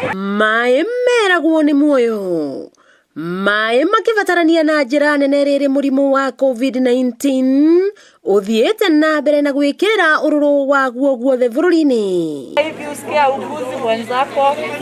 Maĩ meragwo nĩ muoyo. Maĩ makibatarania na njira nene rĩrĩ mũrimũ wa COVID-19 uthiĩte na mbere na gwĩkĩrĩra ũrũrũ waguo guothe bũrũri-inĩ.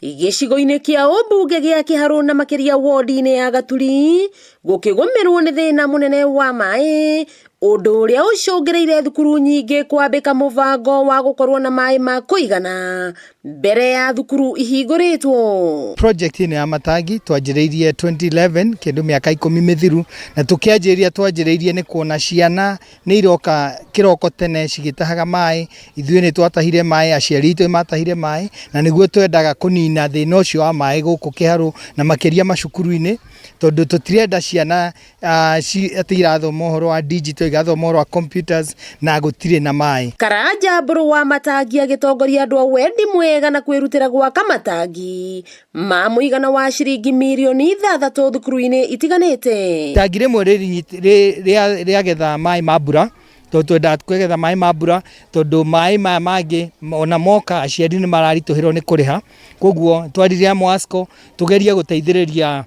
Gĩcigo-inĩ kĩa ũmbunge gĩa Kiharu na makĩria wandi-inĩ ya Gaturi gũkĩgũmĩrwo nĩ thĩna mũnene wa maĩ, ũndũ ũrĩa ũcũngĩrĩire thukuru nyingĩ kwambĩka mũbango wa gũkorwo na maĩ ma kuigana mbere ya thukuru ihingũrĩtwo. Project ĩno ya matangi twanjĩrĩirie 2011 kĩndũ mĩaka 10 mĩthiru, na tũkĩanjĩrĩria twanjĩrĩirie nĩ kuona ciana nĩ iroka kĩroko tene cigĩtahaga maĩ, ithuĩ nĩ twatahire maĩ, aciari itũ matahire maĩ, na nĩguo twendaga kũnina thĩna ũcio wa maĩ gũkũ Kiharu na makĩria macukuru-inĩ, tondũ tũtirenda ciana atĩ irathoma ũhoro wa digital, igathoma ũhoro wa computers na gũtirĩ na maĩ. Karanja mbũrũ wa matangi agĩtongoria andũ a wendi mwega na kwĩrutĩra gwaka matangi ma mũigana wa ciringi mirioni 6 thukuru-inĩ itiganĩte. Itangi rĩmwe rĩagetha maĩ ma mbura, tondũ twendaga kũgetha maĩ ma mbura, tondũ maĩ maya mangĩ ona moka aciari nĩ mararitũhĩrwo nĩ kũrĩha, koguo twaririe Mwasco tugerie gũteithĩrĩria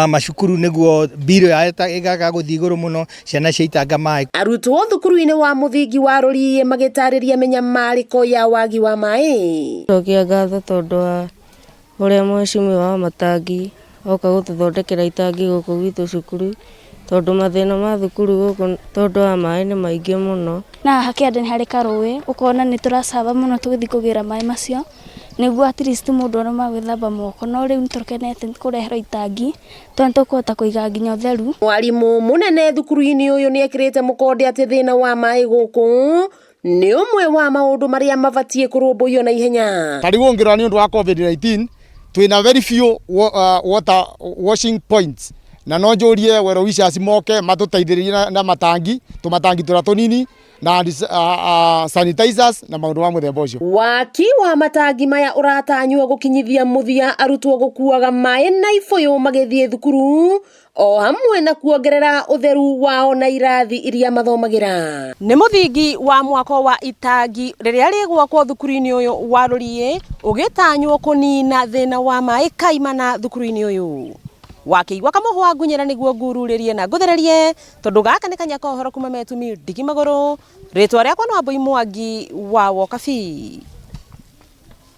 macukuru nĩguo biro ĩgaga gũthiĩ igũrũ mũno, ciana ciaitanga maĩ. Arutwo thukuru-inĩ wa mũthingi wa Rũriĩ magĩtarĩria menyamarĩko ya wagi wa maĩ. Tũgĩa ngatho tondũ wa ũrĩa mheshimiwa wa matangi oka gũtũthondekera itangi gũkũ gwitũ cukuru, tondũ mathĩna ma thukuru gũkũ tondũ wa maĩ nĩ maingĩ mũno. Na hakĩenda nĩ harĩ karũĩ, ũkona nĩ tũracaba mũno tũgĩthiĩ kũgĩra maĩ macio, nĩguo at least mũndũ ona magwĩthamba moko, no rĩu nĩtũkenete kũreherwo itangi tondũ nĩtũkũhota kũiga nginya ũtheru. Mwarimũ mũnene thukuru-inĩ ũyũ nĩ ekĩrĩte mũkonde atĩ thĩna wa maĩ gũkũ nĩ ũmwe wa maũndũ marĩa mabatiĩ kũrũmbũiyo na ihenya. Tarĩu ũngĩrora nĩ ũndũ wa COVID-19 twĩna very few water washing points, na no njũrie wero wishers moke matũteithĩrĩrie na matangi, tũmatangi tũrĩa tũnini na sanitizers na maũndũ ma mũthemba ũcio. Waki wa matangi maya ũratanywo gũkinyithia mũthia arutwo gũkuaga maĩ na ibũyũ magĩthiĩ thukuru, o hamwe na kuongerera ũtheru wao na irathi iria mathomagĩra. Nĩ mũthingi wa mwako wa itangi rĩrĩa rĩgwakwo thukuru-inĩ ũyũ wa Rũriĩ ũgĩtanywo kũnina thĩna wa maĩ kaimana thukuru-inĩ ũyũ. Wakĩigua kamũhwa ngunyĩra nĩguo ngururĩrie na nguthererie, tondũ gaka nĩ kanya kohoro kuma metumi ndigi magũrũ, rĩtwa rĩakwa nĩ Wambui Mwangi wa Wokabi.